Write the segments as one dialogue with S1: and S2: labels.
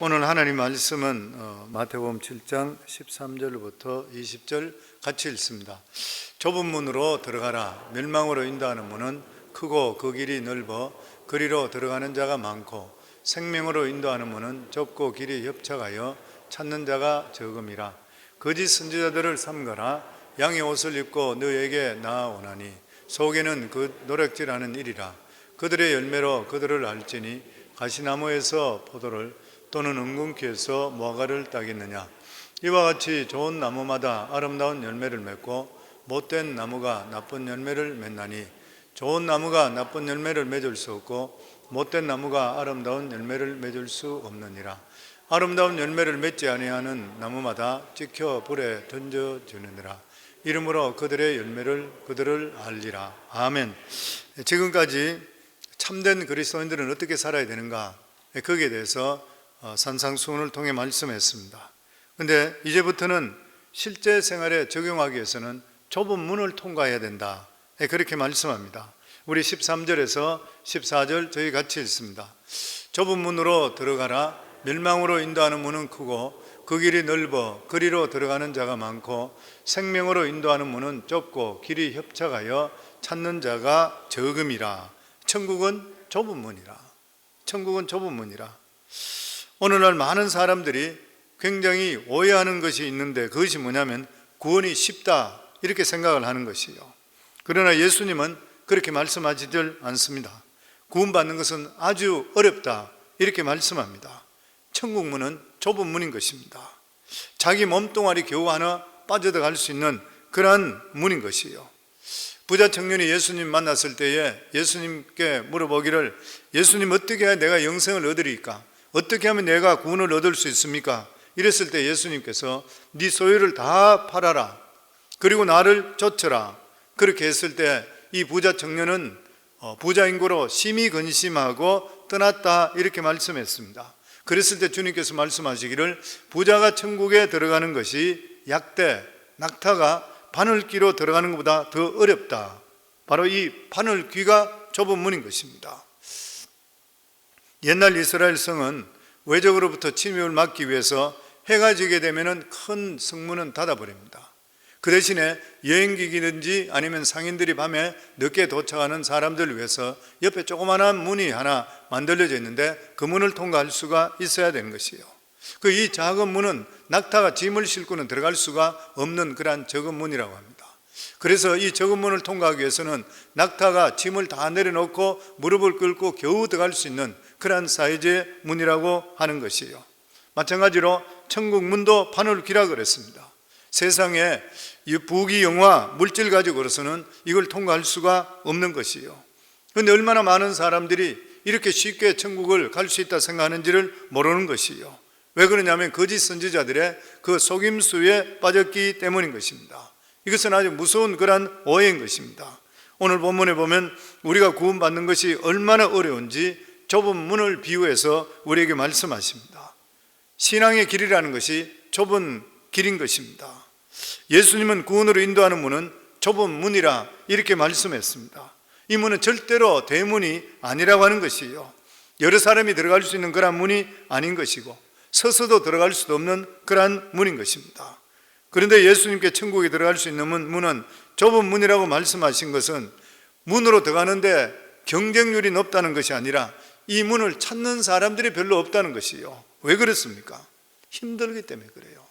S1: 오늘 하나님 말씀은 마태복음 7장 13절부터 20절 같이 읽습니다. 좁은 문으로 들어가라. 멸망으로 인도하는 문은 크고 그 길이 넓어 그리로 들어가는 자가 많고 생명으로 인도하는 문은 좁고 길이 협착하여 찾는 자가 적음이라. 거짓 선지자들을 삼가라. 양의 옷을 입고 너에게 나아오나니 속에는 그 노략질하는 일이라. 그들의 열매로 그들을 알지니 가시나무에서 포도를 또는 은근키에서 무화과를 따겠느냐. 이와 같이 좋은 나무마다 아름다운 열매를 맺고 못된 나무가 나쁜 열매를 맺나니 좋은 나무가 나쁜 열매를 맺을 수 없고 못된 나무가 아름다운 열매를 맺을 수 없느니라. 아름다운 열매를 맺지 아니하는 나무마다 찍혀 불에 던져주느니라. 이러므로 그들의 열매를 그들을 알리라. 아멘. 지금까지 참된 그리스도인들은 어떻게 살아야 되는가, 거기에 대해서 산상수훈을 통해 말씀했습니다. 그런데 이제부터는 실제 생활에 적용하기 위해서는 좁은 문을 통과해야 된다, 그렇게 말씀합니다. 우리 13절에서 14절 저희 같이 읽습니다. 좁은 문으로 들어가라. 멸망으로 인도하는 문은 크고 그 길이 넓어 그리로 들어가는 자가 많고 생명으로 인도하는 문은 좁고 길이 협착하여 찾는 자가 적음이라. 천국은 좁은 문이라. 천국은 좁은 문이라. 오늘날 많은 사람들이 굉장히 오해하는 것이 있는데, 그것이 뭐냐면 구원이 쉽다 이렇게 생각을 하는 것이요. 그러나 예수님은 그렇게 말씀하시질 않습니다. 구원받는 것은 아주 어렵다 이렇게 말씀합니다. 천국 문은 좁은 문인 것입니다. 자기 몸뚱아리 겨우 하나 빠져들어갈 수 있는 그러한 문인 것이요. 부자 청년이 예수님 만났을 때에 예수님께 물어보기를, 예수님, 어떻게 해야 내가 영생을 얻으리까? 어떻게 하면 내가 구원을 얻을 수 있습니까? 이랬을 때 예수님께서 네 소유를 다 팔아라. 그리고 나를 쫓으라. 그렇게 했을 때 이 부자 청년은 부자인고로 심히 근심하고 떠났다 이렇게 말씀했습니다. 그랬을 때 주님께서 말씀하시기를, 부자가 천국에 들어가는 것이 약대, 낙타가 바늘귀로 들어가는 것보다 더 어렵다. 바로 이 바늘귀가 좁은 문인 것입니다. 옛날 이스라엘 성은 외적으로부터 침입을 막기 위해서 해가 지게 되면 큰 성문은 닫아버립니다. 그 대신에 여행객이든지 아니면 상인들이 밤에 늦게 도착하는 사람들을 위해서 옆에 조그마한 문이 하나 만들어져 있는데 그 문을 통과할 수가 있어야 되는 것이에요. 이 작은 문은 낙타가 짐을 싣고는 들어갈 수가 없는 그러한 적은 문이라고 합니다. 그래서 이 적은 문을 통과하기 위해서는 낙타가 짐을 다 내려놓고 무릎을 꿇고 겨우 들어갈 수 있는 그러한 사이즈의 문이라고 하는 것이에요. 마찬가지로 천국 문도 바늘귀라 그랬습니다. 세상에 이 부귀 영화 물질 가지고로서는 이걸 통과할 수가 없는 것이에요. 그런데 얼마나 많은 사람들이 이렇게 쉽게 천국을 갈 수 있다 생각하는지를 모르는 것이에요. 왜 그러냐면 거짓 선지자들의 그 속임수에 빠졌기 때문인 것입니다. 이것은 아주 무서운 그러한 오해인 것입니다. 오늘 본문에 보면 우리가 구원받는 것이 얼마나 어려운지 좁은 문을 비유해서 우리에게 말씀하십니다. 신앙의 길이라는 것이 좁은 길인 것입니다. 예수님은 구원으로 인도하는 문은 좁은 문이라 이렇게 말씀했습니다. 이 문은 절대로 대문이 아니라고 하는 것이에요. 여러 사람이 들어갈 수 있는 그런 문이 아닌 것이고 서서도 들어갈 수도 없는 그러한 문인 것입니다. 그런데 예수님께 천국에 들어갈 수 있는 문은 좁은 문이라고 말씀하신 것은 문으로 들어가는데 경쟁률이 높다는 것이 아니라 이 문을 찾는 사람들이 별로 없다는 것이에요. 왜 그렇습니까? 힘들기 때문에 그래요.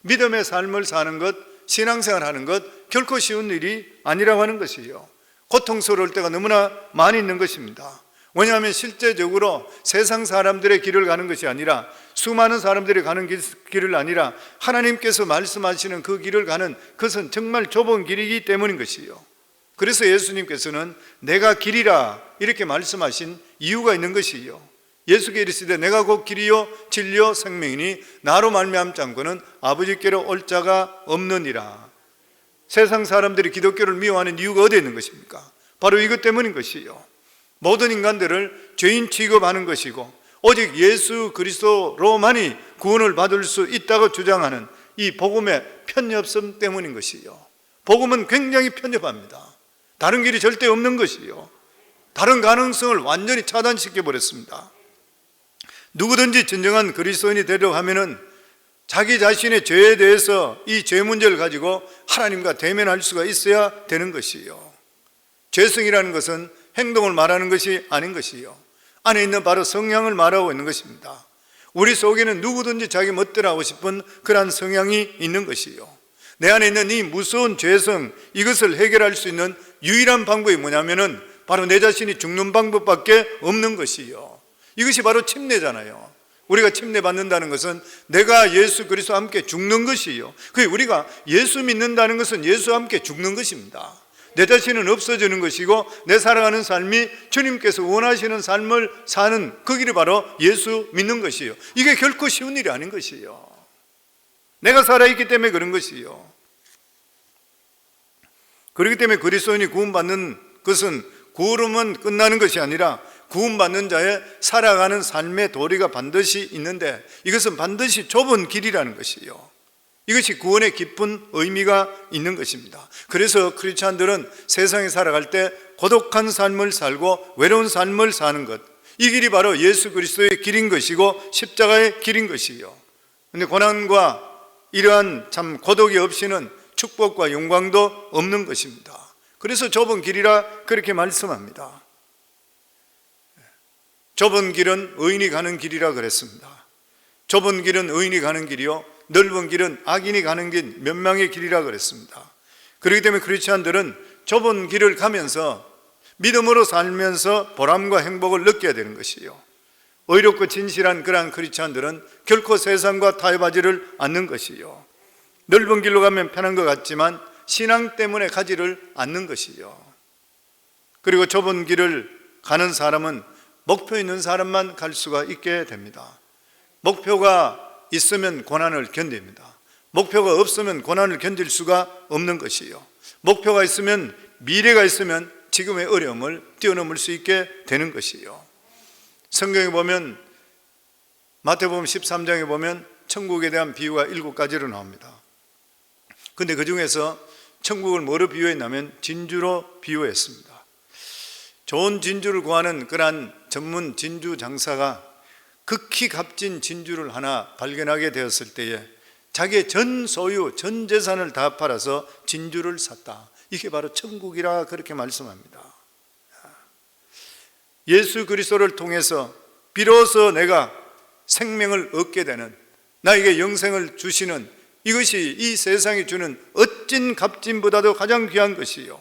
S1: 믿음의 삶을 사는 것, 신앙생활 하는 것 결코 쉬운 일이 아니라고 하는 것이에요. 고통스러울 때가 너무나 많이 있는 것입니다. 왜냐하면 실제적으로 세상 사람들의 길을 가는 것이 아니라, 수많은 사람들이 가는 길을 아니라 하나님께서 말씀하시는 그 길을 가는 그것은 정말 좁은 길이기 때문인 것이에요. 그래서 예수님께서는 내가 길이라 이렇게 말씀하신 이유가 있는 것이에요. 예수께서 이르시되 내가 곧 길이요 진리요 생명이니 나로 말미암지 않고는 아버지께로 올 자가 없느니라. 세상 사람들이 기독교를 미워하는 이유가 어디에 있는 것입니까? 바로 이것 때문인 것이에요. 모든 인간들을 죄인 취급하는 것이고 오직 예수 그리스도로만이 구원을 받을 수 있다고 주장하는 이 복음의 편협성 때문인 것이에요. 복음은 굉장히 편협합니다. 다른 길이 절대 없는 것이에요. 다른 가능성을 완전히 차단시켜 버렸습니다. 누구든지 진정한 그리스도인이 되려고 하면은 자기 자신의 죄에 대해서 이 죄 문제를 가지고 하나님과 대면할 수가 있어야 되는 것이요. 죄성이라는 것은 행동을 말하는 것이 아닌 것이요. 안에 있는 바로 성향을 말하고 있는 것입니다. 우리 속에는 누구든지 자기 멋대로 하고 싶은 그러한 성향이 있는 것이요. 내 안에 있는 이 무서운 죄성, 이것을 해결할 수 있는 유일한 방법이 뭐냐면은 바로 내 자신이 죽는 방법밖에 없는 것이요. 이것이 바로 침례잖아요. 우리가 침례받는다는 것은 내가 예수 그리스도와 함께 죽는 것이요. 우리가 예수 믿는다는 것은 예수와 함께 죽는 것입니다. 내 자신은 없어지는 것이고 내 살아가는 삶이 주님께서 원하시는 삶을 사는 그 길이 바로 예수 믿는 것이요. 이게 결코 쉬운 일이 아닌 것이요. 내가 살아있기 때문에 그런 것이요. 그렇기 때문에 그리스도인이 구원받는 것은 구원은 끝나는 것이 아니라 구원받는 자의 살아가는 삶의 도리가 반드시 있는데 이것은 반드시 좁은 길이라는 것이요. 이것이 구원의 깊은 의미가 있는 것입니다. 그래서 크리스찬들은 세상에 살아갈 때 고독한 삶을 살고 외로운 삶을 사는 것, 이 길이 바로 예수 그리스도의 길인 것이고 십자가의 길인 것이요. 그런데 고난과 이러한 참 고독이 없이는 축복과 영광도 없는 것입니다. 그래서 좁은 길이라 그렇게 말씀합니다. 좁은 길은 의인이 가는 길이라 그랬습니다. 좁은 길은 의인이 가는 길이요, 넓은 길은 악인이 가는 길, 멸망의 길이라 그랬습니다. 그렇기 때문에 크리스찬들은 좁은 길을 가면서 믿음으로 살면서 보람과 행복을 느껴야 되는 것이요. 의롭고 진실한 그러한 크리스찬들은 결코 세상과 타협하지를 않는 것이요. 넓은 길로 가면 편한 것 같지만 신앙 때문에 가지를 않는 것이요. 그리고 좁은 길을 가는 사람은 목표 있는 사람만 갈 수가 있게 됩니다. 목표가 있으면 고난을 견딥니다. 목표가 없으면 고난을 견딜 수가 없는 것이요. 목표가 있으면, 미래가 있으면 지금의 어려움을 뛰어넘을 수 있게 되는 것이요. 성경에 보면, 마태복음 13장에 보면 천국에 대한 비유가 7가지로 나옵니다. 근데 그 중에서 천국을 뭐로 비유했냐면 진주로 비유했습니다. 좋은 진주를 구하는 그러한 전문 진주 장사가 극히 값진 진주를 하나 발견하게 되었을 때에 자기의 전 소유, 전 재산을 다 팔아서 진주를 샀다. 이게 바로 천국이라 그렇게 말씀합니다. 예수 그리스도를 통해서 비로소 내가 생명을 얻게 되는, 나에게 영생을 주시는, 이것이 이 세상이 주는 어찐 값진보다도 가장 귀한 것이요.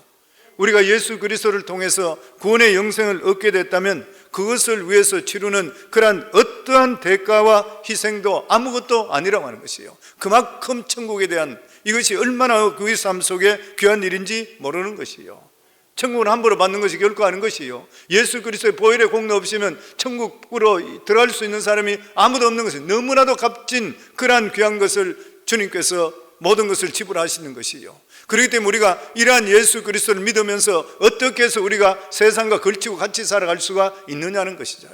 S1: 우리가 예수 그리스도를 통해서 구원의 영생을 얻게 됐다면 그것을 위해서 치르는 그러한 어떠한 대가와 희생도 아무것도 아니라고 하는 것이요. 그만큼 천국에 대한 이것이 얼마나 그의 삶 속에 귀한 일인지 모르는 것이요. 천국은 함부로 받는 것이 결코 아닌 것이요. 예수 그리스도의 보혈의 공로 없이면 천국으로 들어갈 수 있는 사람이 아무도 없는 것이요. 너무나도 값진 그러한 귀한 것을 주님께서 모든 것을 지불하시는 것이요. 그렇기 때문에 우리가 이러한 예수 그리스도를 믿으면서 어떻게 해서 우리가 세상과 걸치고 같이 살아갈 수가 있느냐는 것이죠.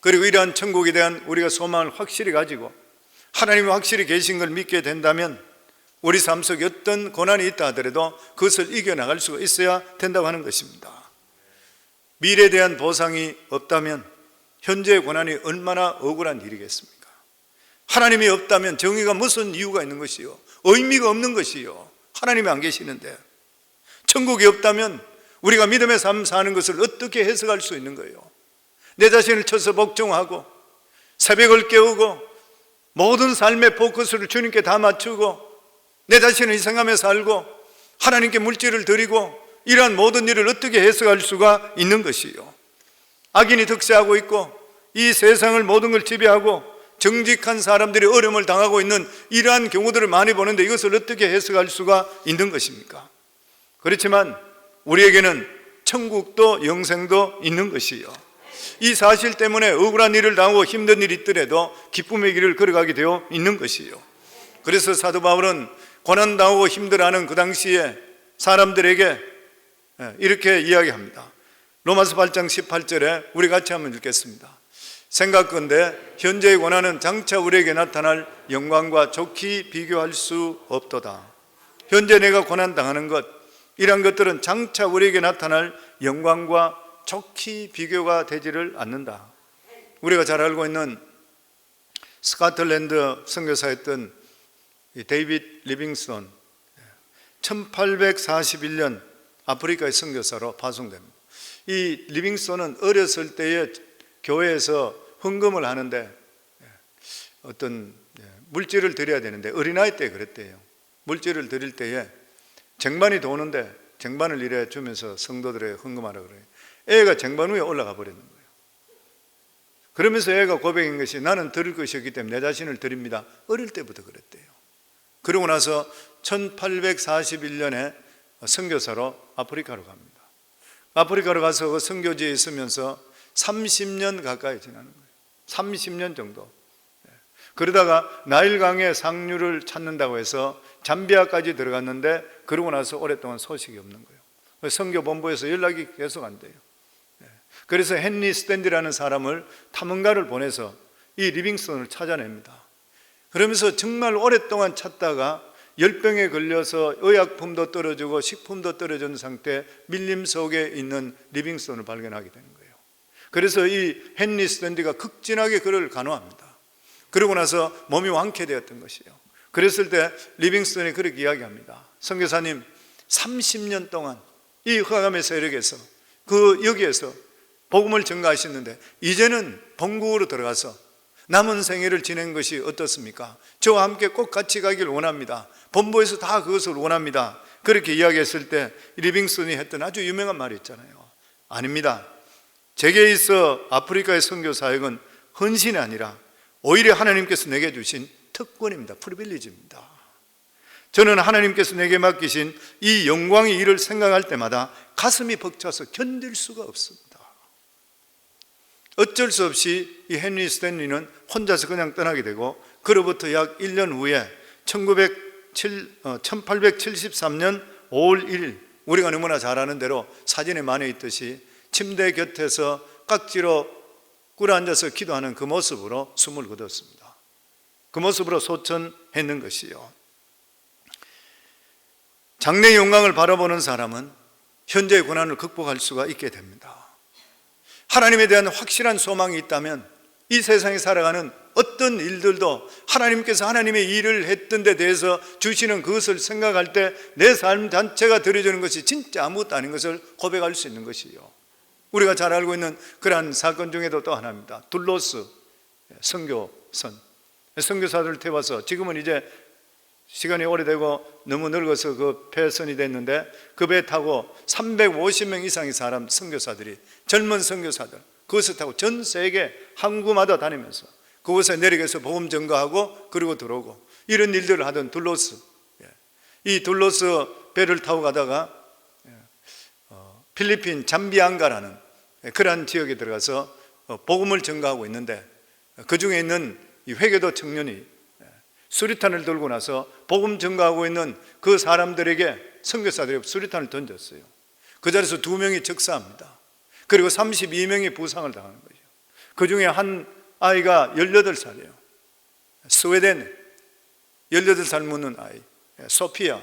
S1: 그리고 이러한 천국에 대한 우리가 소망을 확실히 가지고 하나님이 확실히 계신 걸 믿게 된다면 우리 삶 속에 어떤 고난이 있다 하더라도 그것을 이겨나갈 수가 있어야 된다고 하는 것입니다. 미래에 대한 보상이 없다면 현재의 고난이 얼마나 억울한 일이겠습니까? 하나님이 없다면 정의가 무슨 이유가 있는 것이요? 의미가 없는 것이요. 하나님이 안 계시는데. 천국이 없다면 우리가 믿음의 삶 사는 것을 어떻게 해석할 수 있는 거예요? 내 자신을 쳐서 복종하고 새벽을 깨우고 모든 삶의 포커스를 주님께 다 맞추고 내 자신을 희생하며 살고 하나님께 물질을 드리고 이러한 모든 일을 어떻게 해석할 수가 있는 것이요? 악인이 득세하고 있고 이 세상을 모든 걸 지배하고 정직한 사람들이 어려움을 당하고 있는 이러한 경우들을 많이 보는데 이것을 어떻게 해석할 수가 있는 것입니까? 그렇지만 우리에게는 천국도 영생도 있는 것이요. 이 사실 때문에 억울한 일을 당하고 힘든 일이 있더라도 기쁨의 길을 걸어가게 되어 있는 것이요. 그래서 사도 바울은 고난당하고 힘들어하는 그 당시에 사람들에게 이렇게 이야기합니다. 로마서 8장 18절에 우리 같이 한번 읽겠습니다. 생각건대 현재의 고난은 장차 우리에게 나타날 영광과 좋게 비교할 수 없도다. 현재 내가 고난당하는 것, 이러한 것들은 장차 우리에게 나타날 영광과 좋게 비교가 되지를 않는다. 우리가 잘 알고 있는 스코틀랜드 선교사였던 데이빗 리빙스톤, 1841년 아프리카의 선교사로 파송됩니다. 이 리빙스톤은 어렸을 때에 교회에서 헌금을 하는데 어떤 물질을 드려야 되는데 어린아이 때 그랬대요. 물질을 드릴 때에 쟁반이 도는데 쟁반을 이래 주면서 성도들에게 헌금하라 그래요. 애가 쟁반 위에 올라가 버리는 거예요. 그러면서 애가 고백한 것이 나는 드릴 것이 없기 때문에 내 자신을 드립니다. 어릴 때부터 그랬대요. 그러고 나서 1841년에 선교사로 아프리카로 갑니다. 아프리카로 가서 그 선교지에 있으면서 30년 가까이 지나는 거예요. 30년 정도. 그러다가 나일강의 상류를 찾는다고 해서 잠비아까지 들어갔는데 그러고 나서 오랫동안 소식이 없는 거예요. 선교본부에서 연락이 계속 안 돼요. 그래서 헨리 스탠디라는 사람을 탐험가를 보내서 이 리빙스톤을 찾아냅니다. 그러면서 정말 오랫동안 찾다가 열병에 걸려서 의약품도 떨어지고 식품도 떨어진 상태 밀림 속에 있는 리빙스톤을 발견하게 되는 거예요. 그래서 이 헨리 스탠디가 극진하게 그를 간호합니다. 그러고 나서 몸이 완쾌되었던 것이에요. 그랬을 때 리빙스톤이 그렇게 이야기합니다. 선교사님, 30년 동안 이 흑암의 세력에서 여기에서 복음을 전가하셨는데 이제는 본국으로 들어가서 남은 생애를 지낸 것이 어떻습니까? 저와 함께 꼭 같이 가길 원합니다. 본부에서 다 그것을 원합니다. 그렇게 이야기했을 때 리빙스톤이 했던 아주 유명한 말이 있잖아요. 아닙니다. 제게 있어 아프리카의 선교 사역은 헌신이 아니라 오히려 하나님께서 내게 주신 특권입니다. 프리빌리지입니다. 저는 하나님께서 내게 맡기신 이 영광의 일을 생각할 때마다 가슴이 벅차서 견딜 수가 없습니다. 어쩔 수 없이 이 헨리 스탠리는 혼자서 그냥 떠나게 되고 그로부터 약 1년 후에 1873년 5월 1일 우리가 너무나 잘 아는 대로 사진에 많이 있듯이 침대 곁에서 깍지로 꿇어앉아서 기도하는 그 모습으로 숨을 거뒀습니다. 그 모습으로 소천했는 것이요. 장래의 영광을 바라보는 사람은 현재의 고난을 극복할 수가 있게 됩니다. 하나님에 대한 확실한 소망이 있다면 이 세상에 살아가는 어떤 일들도 하나님께서 하나님의 일을 했던 데 대해서 주시는 그것을 생각할 때 내 삶 전체가 드려지는 것이 진짜 아무것도 아닌 것을 고백할 수 있는 것이요. 우리가 잘 알고 있는 그러한 사건 중에도 또 하나입니다. 둘로스 선교선, 선교사들을 태워서 지금은 이제 시간이 오래되고 너무 늙어서 그 폐선이 됐는데 그 배 타고 350명 이상의 사람 선교사들이 젊은 선교사들 그것을 타고 전 세계 항구마다 다니면서 그곳에 내려가서 복음 전가하고 그리고 들어오고 이런 일들을 하던 둘로스, 이 둘로스 배를 타고 가다가 필리핀 잠비안가라는 그러한 지역에 들어가서 복음을 전가하고 있는데 그 중에 있는 이 회계도 청년이 수리탄을 들고 나서 복음 전가하고 있는 그 사람들에게 선교사들이 수리탄을 던졌어요. 그 자리에서 2명이 적사합니다. 그리고 32명이 부상을 당하는 거죠. 그 중에 한 아이가 18살이에요. 스웨덴 18살 묻는 아이 소피아,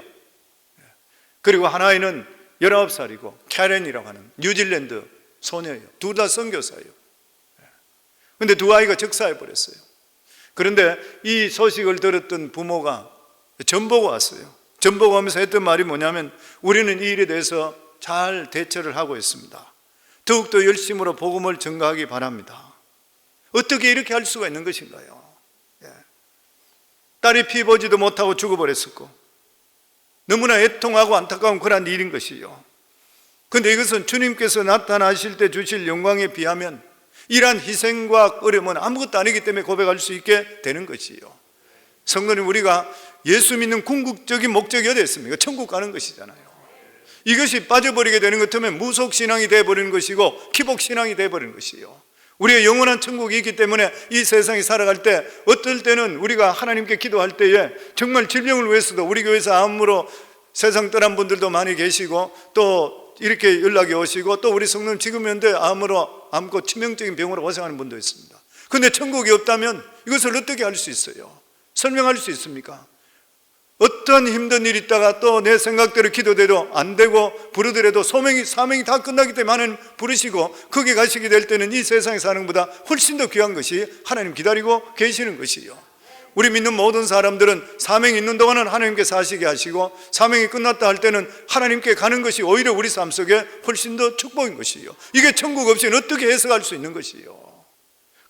S1: 그리고 한 아이는 19살이고 캐렌이라고 하는 뉴질랜드 소녀예요. 둘 다 선교사예요. 그런데 두 아이가 적사해 버렸어요. 그런데 이 소식을 들었던 부모가 전보고 왔어요. 전보고 오면서 했던 말이 뭐냐면 우리는 이 일에 대해서 잘 대처를 하고 있습니다. 더욱더 열심으로 복음을 전가하기 바랍니다. 어떻게 이렇게 할 수가 있는 것인가요? 딸이 피 보지도 못하고 죽어버렸었고 너무나 애통하고 안타까운 그런 일인 것이요. 그런데 이것은 주님께서 나타나실 때 주실 영광에 비하면 이러한 희생과 어려움은 아무것도 아니기 때문에 고백할 수 있게 되는 것이요. 성도님, 우리가 예수 믿는 궁극적인 목적이 어디 있습니까? 천국 가는 것이잖아요. 이것이 빠져버리게 되는 것 때문에 무속신앙이 되어버리는 것이고 기복신앙이 되어버리는 것이요. 우리의 영원한 천국이 있기 때문에 이 세상에 살아갈 때 어떨 때는 우리가 하나님께 기도할 때에 정말 질병을 위해서도 우리 교회에서 암으로 세상 떠난 분들도 많이 계시고 또 이렇게 연락이 오시고 또 우리 성도님 지금 현대 암고 치명적인 병으로 고생하는 분도 있습니다. 그런데 천국이 없다면 이것을 어떻게 할 수 있어요? 설명할 수 있습니까? 어떤 힘든 일이 있다가 또 내 생각대로 기도돼도 안 되고 부르더라도 사명이 다 끝나기 때문에 하나님 부르시고 거기 가시게 될 때는 이 세상에 사는 것보다 훨씬 더 귀한 것이 하나님 기다리고 계시는 것이요. 우리 믿는 모든 사람들은 사명이 있는 동안은 하나님께 사시게 하시고 사명이 끝났다 할 때는 하나님께 가는 것이 오히려 우리 삶 속에 훨씬 더 축복인 것이요. 이게 천국 없이는 어떻게 해석할 수 있는 것이요.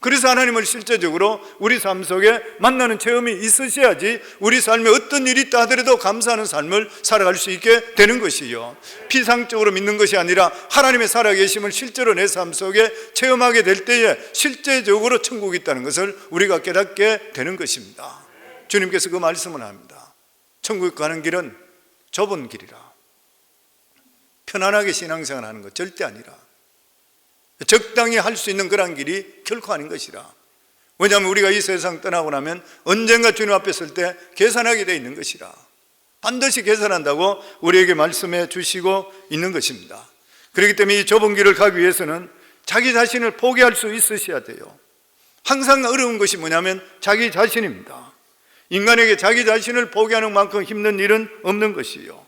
S1: 그래서 하나님을 실제적으로 우리 삶 속에 만나는 체험이 있으셔야지 우리 삶에 어떤 일이 있다 하더라도 감사하는 삶을 살아갈 수 있게 되는 것이요. 피상적으로 믿는 것이 아니라 하나님의 살아계심을 실제로 내 삶 속에 체험하게 될 때에 실제적으로 천국이 있다는 것을 우리가 깨닫게 되는 것입니다. 주님께서 그 말씀을 합니다. 천국 가는 길은 좁은 길이라. 편안하게 신앙생활 하는 것 절대 아니라 적당히 할 수 있는 그런 길이 결코 아닌 것이라. 왜냐하면 우리가 이 세상 떠나고 나면 언젠가 주님 앞에 설 때 계산하게 되어 있는 것이라. 반드시 계산한다고 우리에게 말씀해 주시고 있는 것입니다. 그렇기 때문에 이 좁은 길을 가기 위해서는 자기 자신을 포기할 수 있으셔야 돼요. 항상 어려운 것이 뭐냐면 자기 자신입니다. 인간에게 자기 자신을 포기하는 만큼 힘든 일은 없는 것이요.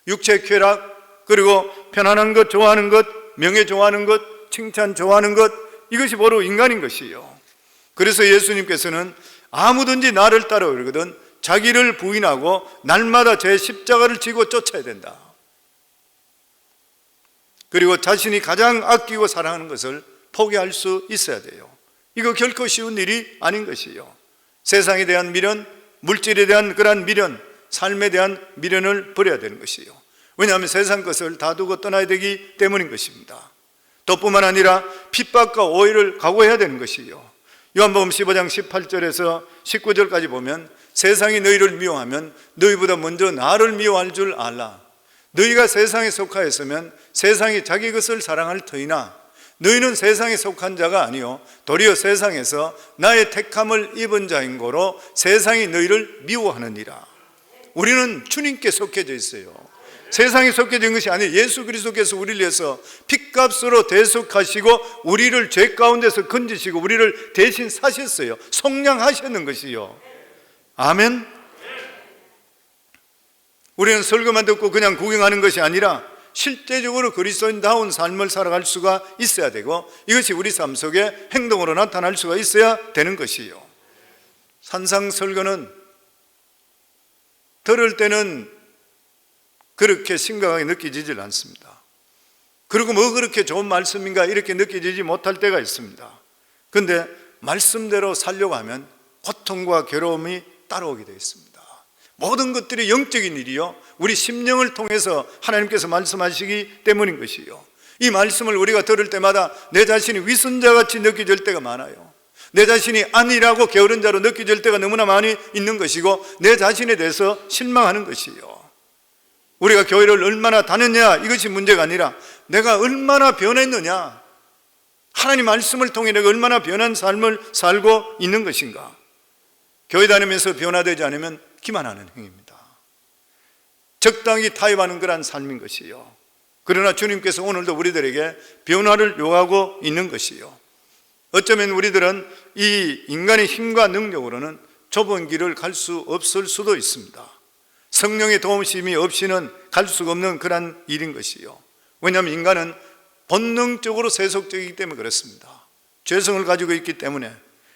S1: 육체 쾌락, 그리고 편안한 것 좋아하는 것, 명예 좋아하는 것, 칭찬 좋아하는 것, 이것이 바로 인간인 것이요. 그래서 예수님께서는 아무든지 나를 따라오 그러거든 자기를 부인하고 날마다 제 십자가를 지고 쫓아야 된다. 그리고 자신이 가장 아끼고 사랑하는 것을 포기할 수 있어야 돼요. 이거 결코 쉬운 일이 아닌 것이요. 세상에 대한 미련, 물질에 대한 그러한 미련, 삶에 대한 미련을 버려야 되는 것이요. 왜냐하면 세상 것을 다 두고 떠나야 되기 때문인 것입니다. 또 뿐만 아니라 핍박과 오해를 각오해야 되는 것이요. 요한복음 15장 18절에서 19절까지 보면 세상이 너희를 미워하면 너희보다 먼저 나를 미워할 줄 알라. 너희가 세상에 속하였으면 세상이 자기 것을 사랑할 터이나 너희는 세상에 속한 자가 아니요 도리어 세상에서 나의 택함을 입은 자인 고로 세상이 너희를 미워하느니라. 우리는 주님께 속해져 있어요. 세상에 속해진 것이 아니에요. 예수 그리스도께서 우리를 위해서 핏값으로 대속하시고 우리를 죄 가운데서 건지시고 우리를 대신 사셨어요. 속량하셨는 것이요. 아멘. 우리는 설교만 듣고 그냥 구경하는 것이 아니라 실제적으로 그리스도인다운 삶을 살아갈 수가 있어야 되고 이것이 우리 삶 속에 행동으로 나타날 수가 있어야 되는 것이요. 산상설교는 들을 때는 그렇게 심각하게 느껴지질 않습니다. 그리고 뭐 그렇게 좋은 말씀인가 이렇게 느껴지지 못할 때가 있습니다. 그런데 말씀대로 살려고 하면 고통과 괴로움이 따라오게 되어 있습니다. 모든 것들이 영적인 일이요 우리 심령을 통해서 하나님께서 말씀하시기 때문인 것이요. 이 말씀을 우리가 들을 때마다 내 자신이 위선자같이 느껴질 때가 많아요. 내 자신이 아니라고 게으른 자로 느껴질 때가 너무나 많이 있는 것이고 내 자신에 대해서 실망하는 것이요. 우리가 교회를 얼마나 다녔냐 이것이 문제가 아니라 내가 얼마나 변했느냐, 하나님 말씀을 통해 내가 얼마나 변한 삶을 살고 있는 것인가. 교회 다니면서 변화되지 않으면 기만하는 행위입니다. 적당히 타협하는 그런 삶인 것이요. 그러나 주님께서 오늘도 우리들에게 변화를 요구하고 있는 것이요. 어쩌면 우리들은 이 인간의 힘과 능력으로는 좁은 길을 갈 수 없을 수도 있습니다. 성령의 도움심이 없이는 갈 수가 없는 그런 일인 것이요. 왜냐하면 인간은 본능적으로 세속적이기 때문에 그렇습니다. 죄성을 가지고 있기 때문에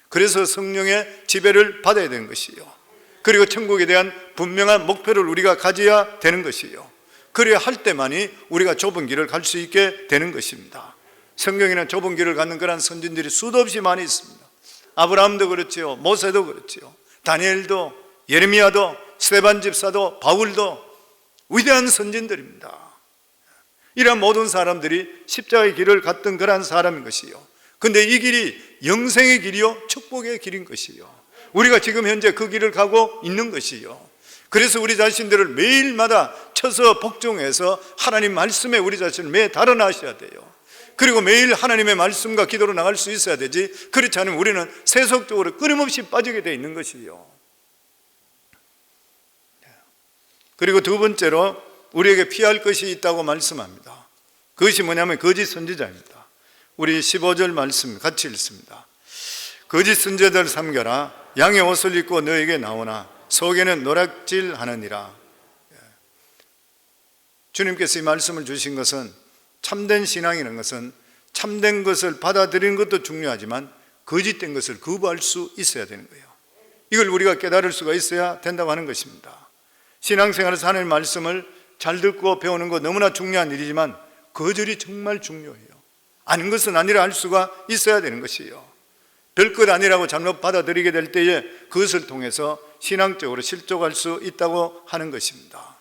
S1: 그래서 성령의 지배를 받아야 되는 것이요. 그리고 천국에 대한 분명한 목표를 우리가 가져야 되는 것이요. 그래야 할 때만이 우리가 좁은 길을 갈 수 있게 되는 것입니다. 성경에는 좁은 길을 갖는 그런 선진들이 수도 없이 많이 있습니다. 아브라함도 그렇지요, 모세도 그렇지요, 다니엘도, 예레미야도, 스데반 집사도, 바울도 위대한 선진들입니다. 이러한 모든 사람들이 십자가의 길을 갔던 그러한 사람인 것이요. 근데 이 길이 영생의 길이요 축복의 길인 것이요. 우리가 지금 현재 그 길을 가고 있는 것이요. 그래서 우리 자신들을 매일마다 쳐서 복종해서 하나님 말씀에 우리 자신을 매 달아나셔야 돼요. 그리고 매일 하나님의 말씀과 기도로 나갈 수 있어야 되지, 그렇지 않으면 우리는 세속적으로 끊임없이 빠지게 되어 있는 것이요. 그리고 두 번째로 우리에게 피할 것이 있다고 말씀합니다. 그것이 뭐냐면 거짓 선지자입니다. 우리 15절 말씀 같이 읽습니다. 거짓 선지자들 삼겨라. 양의 옷을 입고 너에게 나오나 속에는 노략질하느니라. 주님께서 이 말씀을 주신 것은, 참된 신앙이라는 것은 참된 것을 받아들이는 것도 중요하지만 거짓된 것을 거부할 수 있어야 되는 거예요. 이걸 우리가 깨달을 수가 있어야 된다고 하는 것입니다. 신앙생활에서 하나님의 말씀을 잘 듣고 배우는 것 너무나 중요한 일이지만 거절이 정말 중요해요. 아는 것은 아니라 할 수가 있어야 되는 것이에요. 별것 아니라고 잘못 받아들이게 될 때에 그것을 통해서 신앙적으로 실족할 수 있다고 하는 것입니다.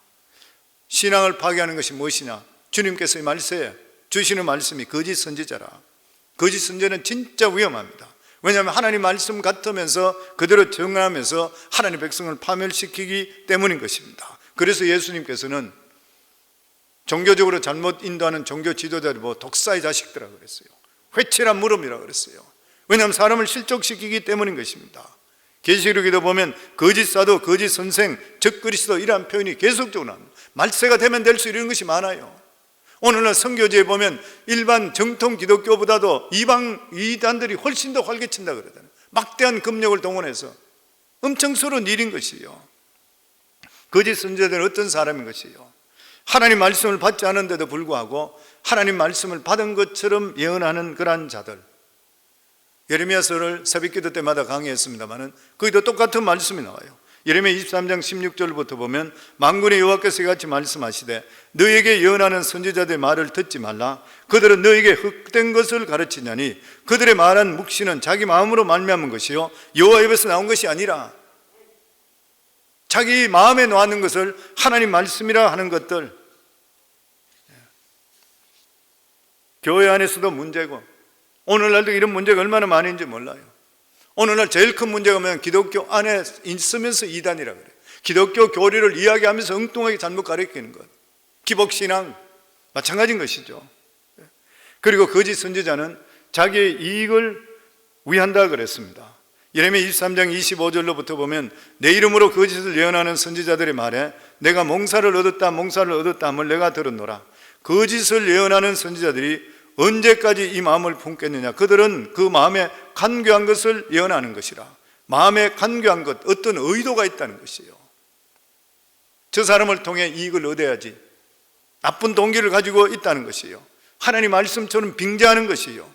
S1: 신앙을 파괴하는 것이 무엇이냐? 주님께서 이 말씀에 주시는 말씀이 거짓 선지자라. 거짓 선지자는 진짜 위험합니다. 왜냐하면 하나님 말씀 같으면서 그대로 정하면서 하나님 백성을 파멸시키기 때문인 것입니다. 그래서 예수님께서는 종교적으로 잘못 인도하는 종교 지도자를 보고 독사의 자식들이라고 그랬어요. 회칠한 무덤이라고 그랬어요. 왜냐하면 사람을 실족시키기 때문인 것입니다. 계시록에도 보면 거짓 사도, 거짓 선생, 적 그리스도 이러한 표현이 계속적으로 나옵니다. 말세가 되면 될수록 이런 것이 많아요. 오늘날 선교지에 보면 일반 정통 기독교보다도 이방 이단들이 훨씬 더 활개친다 그러잖아요. 막대한 금력을 동원해서 엄청스러운 일인 것이요. 거짓 선지자들은 어떤 사람인 것이요? 하나님 말씀을 받지 않은데도 불구하고 하나님 말씀을 받은 것처럼 예언하는 그러한 자들. 예레미야서를 새벽기도 때마다 강의했습니다마는 거기도 똑같은 말씀이 나와요. 예레미야 23장 16절부터 보면 만군의 여호와께서 이같이 말씀하시되 너에게 예언하는 선지자들의 말을 듣지 말라. 그들은 너에게 헛된 것을 가르치냐니 그들의 말한 묵시는 자기 마음으로 말미암은 것이요 여호와 입에서 나온 것이 아니라. 자기 마음에 놓았는 것을 하나님 말씀이라 하는 것들, 교회 안에서도 문제고 오늘날도 이런 문제가 얼마나 많은지 몰라요. 오늘날 제일 큰 문제가 뭐냐면 기독교 안에 있으면서 이단이라 그래요. 기독교 교리를 이야기하면서 엉뚱하게 잘못 가르치는 것, 기복신앙 마찬가지인 것이죠. 그리고 거짓 선지자는 자기의 이익을 위한다 그랬습니다. 예레미야 23장 25절로부터 보면 내 이름으로 거짓을 예언하는 선지자들의 말에 내가 몽사를 얻었다 함을 내가 들었노라. 거짓을 예언하는 선지자들이 언제까지 이 마음을 품겠느냐? 그들은 그 마음에 간교한 것을 예언하는 것이라. 마음에 간교한 것, 어떤 의도가 있다는 것이에요. 저 사람을 통해 이익을 얻어야지, 나쁜 동기를 가지고 있다는 것이에요. 하나님 말씀처럼 빙자하는 것이에요.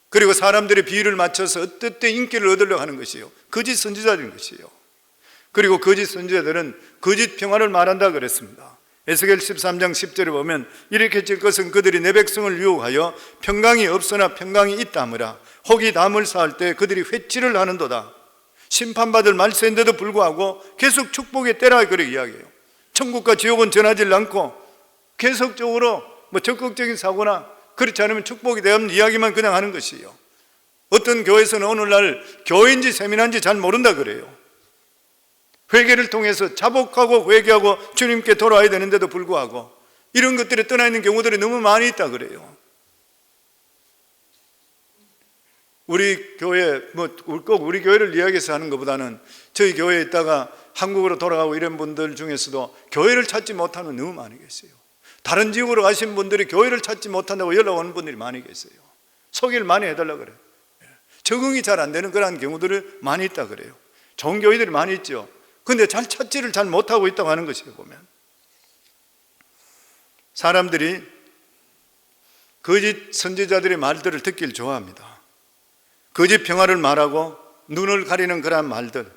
S1: 그리고 사람들의 비유를 맞춰서 어떻게 인기를 얻으려고 하는 것이에요. 거짓 선지자들인 것이에요. 그리고 거짓 선지자들은 거짓 평화를 말한다 그랬습니다. 에스겔 13장 10절에 보면 이렇게 칠 것은 그들이 내 백성을 유혹하여 평강이 없으나 평강이 있다 하므라. 혹이 담을 쌓을 때 그들이 회치를 하는도다. 심판받을 말세인데도 불구하고 계속 축복의 때라 그렇게 이야기해요. 천국과 지옥은 전하지 않고 계속적으로 적극적인 사고나 그렇지 않으면 축복이 되는 이야기만 그냥 하는 것이에요. 어떤 교회에서는 오늘날 교회인지 세미나인지 잘 모른다 그래요. 회개를 통해서 자복하고 회개하고 주님께 돌아와야 되는데도 불구하고 이런 것들에 떠나 있는 경우들이 너무 많이 있다 그래요. 우리 교회, 꼭 우리 교회를 이야기해서 하는 것보다는 저희 교회에 있다가 한국으로 돌아가고 이런 분들 중에서도 교회를 찾지 못하는 너무 많이 계세요. 다른 지역으로 가신 분들이 교회를 찾지 못한다고 연락 오는 분들이 많이 계세요. 소개를 많이 해달라 그래요. 적응이 잘 안 되는 그런 경우들이 많이 있다 그래요. 좋은 교회들이 많이 있죠. 근데 잘 찾지를 잘 못하고 있다고 하는 것이에요. 보면 사람들이 거짓 선지자들의 말들을 듣기를 좋아합니다. 거짓 평화를 말하고 눈을 가리는 그런 말들,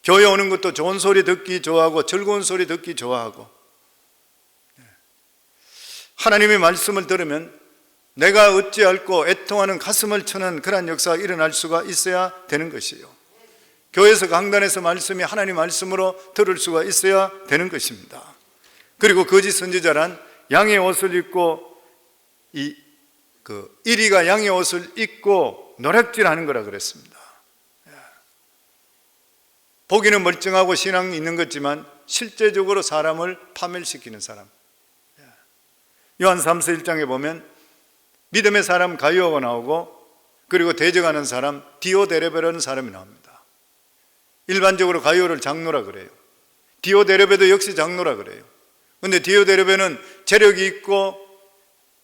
S1: 교회 오는 것도 좋은 소리 듣기 좋아하고 즐거운 소리 듣기 좋아하고, 하나님의 말씀을 들으면 내가 어찌 앓고 애통하는 가슴을 쳐는 그런 역사가 일어날 수가 있어야 되는 것이에요. 교회에서 강단에서 말씀이 하나님 말씀으로 들을 수가 있어야 되는 것입니다. 그리고 거짓 선지자란 양의 옷을 입고 이리가 양의 옷을 입고 노략질하는 거라 그랬습니다. 보기는 멀쩡하고 신앙이 있는 것지만 실제적으로 사람을 파멸시키는 사람. 요한 3서 1장에 보면 믿음의 사람 가이오가 나오고 그리고 대적하는 사람 디오데레베라는 사람이 나옵니다. 일반적으로 가이오를 장로라 그래요. 디오데레베도 역시 장로라 그래요. 그런데 디오데레베는 재력이 있고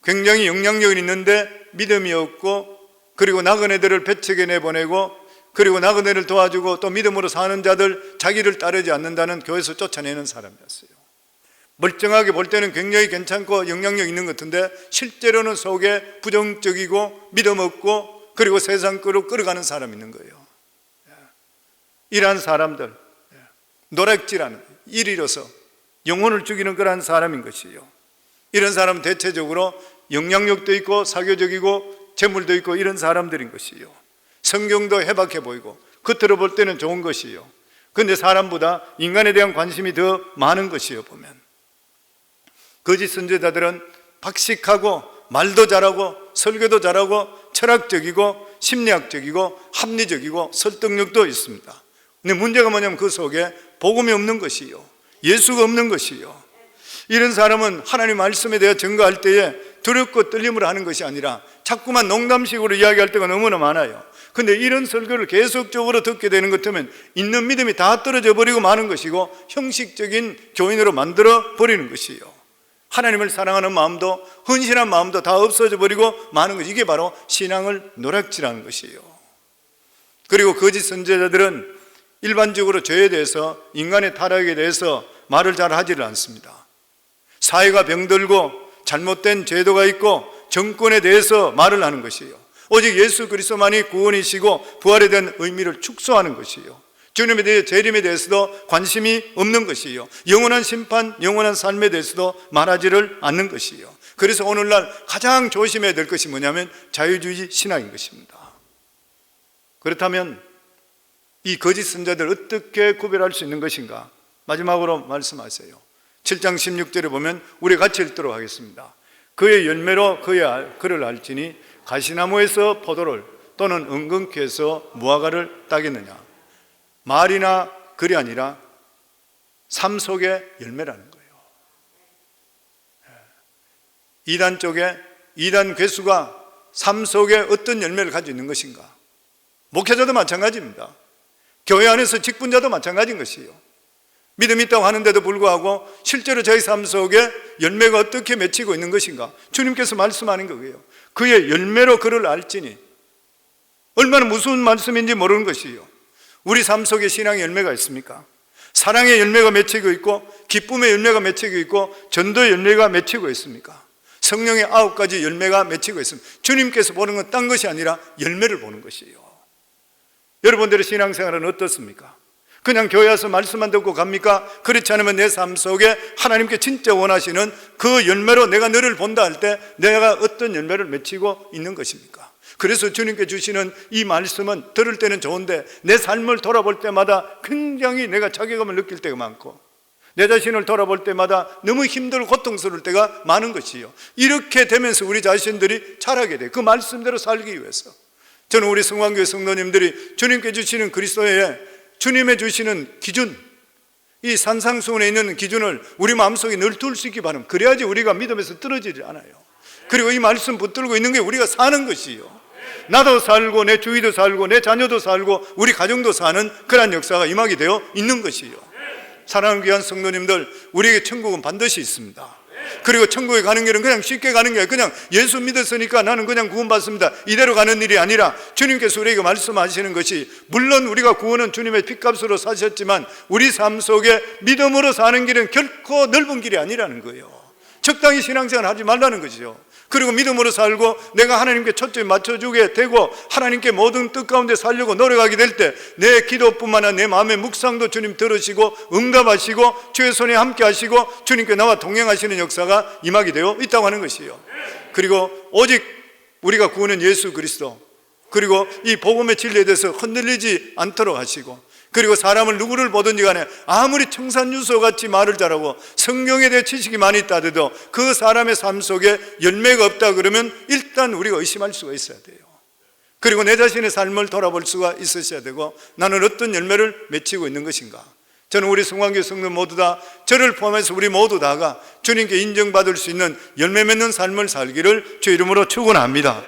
S1: 굉장히 영향력이 있는데 믿음이 없고 그리고 나그네들을 배척해 내보내고 그리고 나그네를 도와주고 또 믿음으로 사는 자들, 자기를 따르지 않는다는 교회에서 쫓아내는 사람이었어요. 멀쩡하게 볼 때는 굉장히 괜찮고 영향력 있는 것 같은데 실제로는 속에 부정적이고 믿음 없고 그리고 세상 끄로 끌어가는 사람이 있는 거예요. 이러한 사람들, 노략질하는 일 잃어서 영혼을 죽이는 그러한 사람인 것이요. 이런 사람은 대체적으로 영향력도 있고 사교적이고 재물도 있고 이런 사람들인 것이요. 성경도 해박해 보이고 겉으로 볼 때는 좋은 것이요. 그런데 사람보다 인간에 대한 관심이 더 많은 것이요. 보면 거짓 선지자들은 박식하고 말도 잘하고 설교도 잘하고 철학적이고 심리학적이고 합리적이고 설득력도 있습니다. 근데 문제가 뭐냐면 그 속에 복음이 없는 것이요, 예수가 없는 것이요. 이런 사람은 하나님 말씀에 대해 증거할 때에 두렵고 떨림을 하는 것이 아니라 자꾸만 농담식으로 이야기할 때가 너무나 많아요. 근데 이런 설교를 계속적으로 듣게 되는 것 같으면 있는 믿음이 다 떨어져 버리고 마는 것이고 형식적인 교인으로 만들어 버리는 것이요. 하나님을 사랑하는 마음도 헌신한 마음도 다 없어져 버리고 마는 것. 이게 바로 신앙을 노략질하는 것이에요. 그리고 거짓 선지자들은 일반적으로 죄에 대해서, 인간의 타락에 대해서 말을 잘 하지를 않습니다. 사회가 병들고 잘못된 제도가 있고 정권에 대해서 말을 하는 것이에요. 오직 예수 그리스도만이 구원이시고 부활에 대한 의미를 축소하는 것이에요. 주님에 대해 재림에 대해서도 관심이 없는 것이에요. 영원한 심판, 영원한 삶에 대해서도 말하지를 않는 것이에요. 그래서 오늘날 가장 조심해야 될 것이 뭐냐면 자유주의 신앙인 것입니다. 그렇다면 이 거짓 선자들 어떻게 구별할 수 있는 것인가? 마지막으로 말씀하세요. 7장 16절에 보면 우리 같이 읽도록 하겠습니다. 그의 열매로 그를 알지니 가시나무에서 포도를 또는 은근키에서 무화과를 따겠느냐. 말이나 글이 아니라 삶 속의 열매라는 거예요. 이단 쪽에 이단 괴수가 삶 속에 어떤 열매를 가지고 있는 것인가? 목회자도 마찬가지입니다. 교회 안에서 직분자도 마찬가지인 것이에요. 믿음이 있다고 하는데도 불구하고 실제로 저희 삶 속에 열매가 어떻게 맺히고 있는 것인가? 주님께서 말씀하는 거예요. 그의 열매로 그를 알지니. 얼마나 무서운 말씀인지 모르는 것이에요. 우리 삶 속에 신앙의 열매가 있습니까? 사랑의 열매가 맺히고 있고 기쁨의 열매가 맺히고 있고 전도의 열매가 맺히고 있습니까? 성령의 9가지 열매가 맺히고 있습니다. 주님께서 보는 건 딴 것이 아니라 열매를 보는 것이에요. 여러분들의 신앙생활은 어떻습니까? 그냥 교회 와서 말씀만 듣고 갑니까? 그렇지 않으면 내 삶 속에 하나님께 진짜 원하시는 그 열매로 내가 너를 본다 할 때 내가 어떤 열매를 맺히고 있는 것입니까? 그래서 주님께 주시는 이 말씀은 들을 때는 좋은데 내 삶을 돌아볼 때마다 굉장히 내가 자괴감을 느낄 때가 많고 내 자신을 돌아볼 때마다 너무 힘들고 고통스러울 때가 많은 것이요. 이렇게 되면서 우리 자신들이 자라게 돼요. 그 말씀대로 살기 위해서. 저는 우리 성황교회 성도님들이 주님께 주시는 그리스도의 주님의 주시는 기준, 이 산상수훈에 있는 기준을 우리 마음속에 늘 둘 수 있기 바랍니다. 그래야지 우리가 믿음에서 떨어지지 않아요. 그리고 이 말씀 붙들고 있는 게 우리가 사는 것이요. 나도 살고 내 주위도 살고 내 자녀도 살고 우리 가정도 사는 그런 역사가 임하게 되어 있는 것이요. 사랑하는 귀한 성도님들, 우리에게 천국은 반드시 있습니다. 그리고 천국에 가는 길은 그냥 쉽게 가는 게 아니라 그냥 예수 믿었으니까 나는 그냥 구원받습니다, 이대로 가는 일이 아니라 주님께서 우리에게 말씀하시는 것이, 물론 우리가 구원은 주님의 핏값으로 사셨지만 우리 삶 속에 믿음으로 사는 길은 결코 넓은 길이 아니라는 거예요. 적당히 신앙생활 하지 말라는 것이죠. 그리고 믿음으로 살고 내가 하나님께 초점을 맞춰주게 되고 하나님께 모든 뜻 가운데 살려고 노력하게 될 때 내 기도뿐만 아니라 내 마음의 묵상도 주님 들으시고 응답하시고 주의 손에 함께 하시고 주님께 나와 동행하시는 역사가 임하게 되어 있다고 하는 것이에요. 그리고 오직 우리가 구원은 예수 그리스도, 그리고 이 복음의 진리에 대해서 흔들리지 않도록 하시고, 그리고 사람을 누구를 보든지 간에 아무리 청산유소같이 말을 잘하고 성경에 대해 지식이 많이 있다 하더라도 그 사람의 삶 속에 열매가 없다 그러면 일단 우리가 의심할 수가 있어야 돼요. 그리고 내 자신의 삶을 돌아볼 수가 있으셔야 되고, 나는 어떤 열매를 맺히고 있는 것인가. 저는 우리 성황교회 성도 모두 다, 저를 포함해서 우리 모두 다가 주님께 인정받을 수 있는 열매 맺는 삶을 살기를 주 이름으로 축원합니다.